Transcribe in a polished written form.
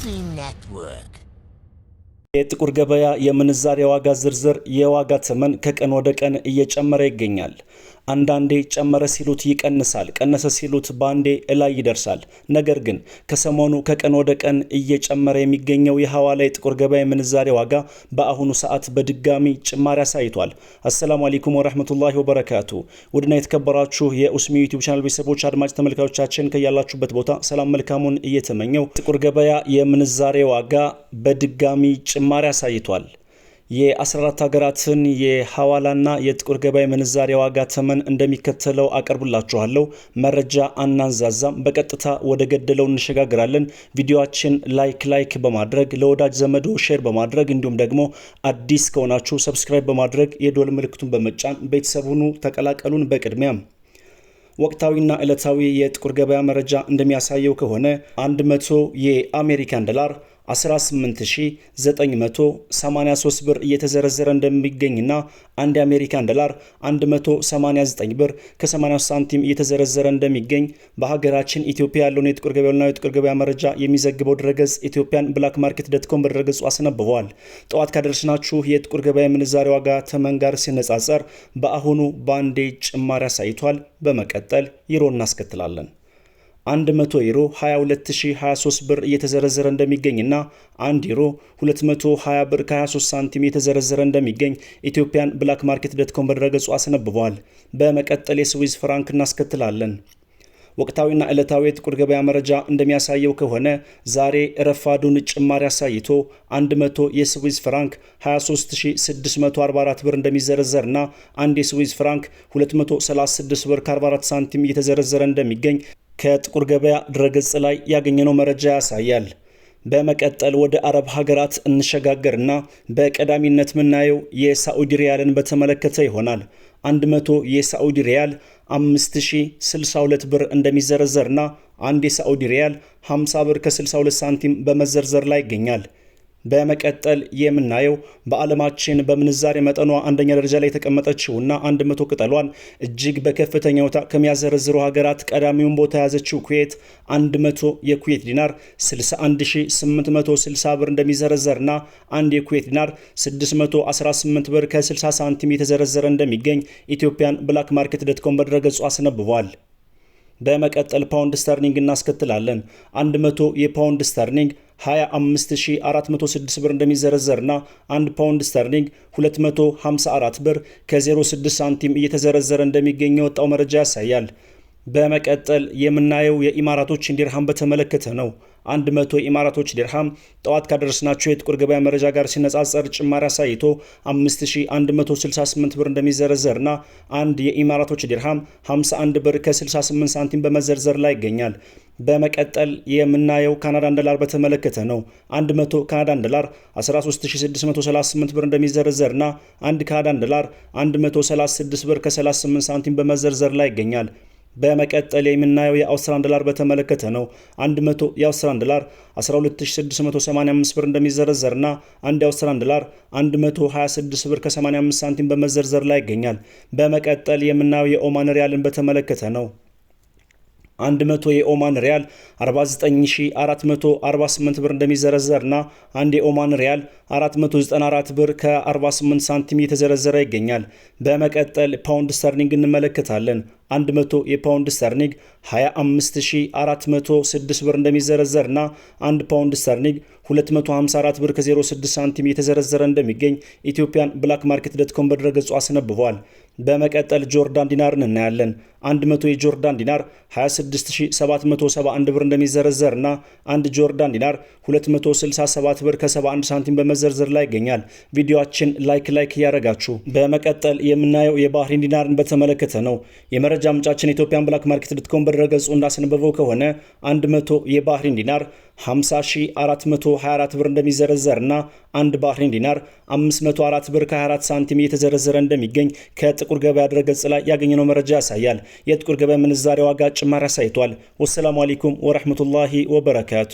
Muslim Network የጥቁር ገበያ የምንዛሬ ዋጋ ዝርዝር የዋጋ ተመን ከቀን ወደ ቀን እየጨመረ ይገኛል። አንዳንዴ ጨመረ ሲሉት ይቀንሳል፣ ቀነሰ ሲሉት ባንዴ ላይ ይደርሳል። ነገር ግን ከሰሞኑ ከቀን ወደ ቀን እየጨመረ የሚገኘው የሐዋላ የጥቁር ገበያ የምንዛሬ ዋጋ በአሁኑ ሰዓት በድጋሚ ጭማሪ አሳይቷል። አሰላሙ አለይኩም ወራህመቱላሂ ወበረካቱ። ውድና የተከበራችሁ የኡስሚ ዩቲዩብ ቻናል ቤተሰቦች አድማጭ ተመልካቾቻችን ከያላችሁበት ቦታ ሰላም መልካሙን እየተመኘው ጥቁር ገበያ የምንዛሬ ዋጋ በድጋሚ ጭማሪ አሳይቷል። የ14 ሀገራትን የሐዋላና የጥቁር ገበያ ምንዛሬ ዋጋ ተመን እንደሚከተለው አቀርብላችኋለሁ። መረጃ አናንዛዛም፣ በቀጥታ ወደ ገደለው እንሸጋግራለን። ቪዲዮአችን ላይክ በማድረግ ለወዳጅ ዘመዶ ሼር በማድረግ እንዲሁም ደግሞ አዲስ ከሆናችሁ ሰብስክራይብ በማድረግ የዶል ምልክቱን በመጫን ቤተሰብ ሁኑ፣ ተቀላቀሉን። በቅድሚያም ወቅታዊና ዕለታዊ የጥቁር ገበያ መረጃ እንደሚያሳየው ከሆነ 100 የአሜሪካን ዶላር 18983 ብር እየተዘረዘረ እንደሚገኝና አንድ የአሜሪካን ዶላር 189 ብር ከ80 ሳንቲም እየተዘረዘረ እንደሚገኝ በሀገራችን ኢትዮጵያ ያለውን የጥቁር ገበያና የጥቁር ገበያ መረጃ የሚዘግበው ድረገጽ ኢትዮጵያን ብላክ ማርኬት .com በድረገጹ አስነብበዋል። ጠዋት ካደረስናችሁ የጥቁር ገበያ ምንዛሬ ዋጋ ተመን ጋር ሲነጻጸር በአሁኑ ባንዴ ጭማሪ አሳይቷል። በመቀጠል ዩሮ እናስከትላለን። 100 ዩሮ 22023 ብር እየተዘረዘረ እንደሚገኝና 1 ዩሮ 220 ብር ከ23 ሳንቲም እየተዘረዘረ እንደሚገኝ ኢትዮጵያን ብላክ ማርኬት .com በድረገጹ አስነብበዋል። በመቀጠል የስዊዝ ፍራንክ እናስከትላለን። ወቅታዊና ዕለታዊ የጥቁር ገበያ መረጃ እንደሚያሳየው ከሆነ ዛሬ ረፋዱን ጭማሪ አሳይቶ 100 የስዊዝ ፍራንክ 23644 ብር እንደሚዘረዘርና አንድ የስዊዝ ፍራንክ 236 ብር ከ44 ሳንቲም እየተዘረዘረ እንደሚገኝ ከጥቁር ገበያ ድረገጽ ላይ ያገኘነው መረጃ ያሳያል። በመቀጠል ወደ አረብ ሀገራት እንሸጋገርና በቀዳሚነት የምናየው የሳዑዲ ሪያልን በተመለከተ ይሆናል። 100 የሳዑዲ ሪያል 5062 ብር እንደሚዘረዘርና አንድ የሳዑዲ ሪያል 50 ብር ከ62 ሳንቲም በመዘርዘር ላይ ይገኛል። በመቀጠል የምናየው በዓለማችን በምንዛሬ መጠኗ አንደኛ ደረጃ ላይ የተቀመጠችውና 100 ቅጠሏን እጅግ በከፍተኛ ሁኔታ ከሚያዘረዝሩ ሀገራት ቀዳሚውን ቦታ የያዘችው ኩዌት 100 የኩዌት ዲናር 61860 ብር እንደሚዘረዘርና አንድ የኩዌት ዲናር 618 ብር ከ60 ሳንቲም የተዘረዘረ እንደሚገኝ ኢትዮጵያን ብላክ ማርኬት .com በድረገጹ አስነብቧል። በመቀጠል ፓውንድ ስተርሊንግ እናስከትላለን። 100 የፓውንድ ስተርሊንግ 25406 ብር እንደሚዘረዘርና 1 ፓውንድ ስተርሊንግ 254 ብር ከ06 ሳንቲም እየተዘረዘረ እንደሚገኝ የወጣው መረጃ ያሳያል። በመቀጠል የምናየው የኢማራቶችን ዲርሃም በተመለከተ ነው። 100 የኢማራቶች ዲርሃም ጠዋት ካደረስናቸው የጥቁር ገበያ መረጃ ጋር ሲነጻጸር ጭማሪ አሳይቶ 5168 ብር እንደሚዘረዘርና አንድ የኢማራቶች ዲርሃም 51 ብር ከ68 ሳንቲም በመዘርዘር ላይ ይገኛል። በመቀጠል የምናየው ካናዳን ዶላር በተመለከተ ነው። 100 ካናዳን ዶላር 13638 ብር እንደሚዘረዘርና አንድ ካናዳን ዶላር 136 ብር ከ38 ሳንቲም በመዘርዘር ላይ ይገኛል። በመቀጠል የምናየው የአውስትራሊያን ዶላር በተመለከተ ነው። 100 የአውስትራሊያን ዶላር 12685 ብር እንደሚዘረዘርና አንድ የአውስትራሊያን ዶላር 126 ብር ከ85 ሳንቲም በመዘርዘር ላይ ይገኛል። በመቀጠል የምናየው የኦማን ሪያልን በተመለከተ ነው። 100 የኦማን ሪያል 49448 ብር እንደሚዘረዘርና አንድ የኦማን ሪያል 494 ብር ከ48 ሳንቲም እየተዘረዘረ ይገኛል። በመቀጠል ፓውንድ ስተርሊንግ እንመለከታለን። 100 የፓውንድ ስተርሊንግ 25406 ብር እንደሚዘረዘርና አንድ ፓውንድ ስተርሊንግ 254 ብር ከ06 ሳንቲም እየተዘረዘረ እንደሚገኝ ኢትዮጵያን ብላክ ማርኬት .com በድረገጹ አስነብቧል። በመቀጠል ጆርዳን ዲናርን እናያለን። 100 የጆርዳን ዲናር 26771 ብር እንደሚዘረዘርና አንድ ጆርዳን ዲናር 267 ብር ከ71 ሳንቲም በመዘርዘር ላይ ይገኛል። ቪዲዮአችን ላይክ ያረጋችሁ። በመቀጠል የምናየው የባህሪን ዲናርን በተመለከተ ነው። የመረጃ ምንጫችን ኢትዮጵያን ብላክ ማርኬት .com በድረገጹ እንዳስነበበው ከሆነ 100 የባህሪን ዲናር 50424 ብር እንደሚዘረዘርና አንድ ባህሪን ዲናር 504 ብር ከ24 ሳንቲም እየተዘረዘረ እንደሚገኝ ከጥቁር ገበያ ድረገጽ ላይ ያገኘነው መረጃ ያሳያል። የጥቁር ገበያ ምንዛሬ ዋጋ ጭማሪ አሳይቷል። ወሰላሙ አለይኩም ወራህመቱላሂ ወበረካቱ።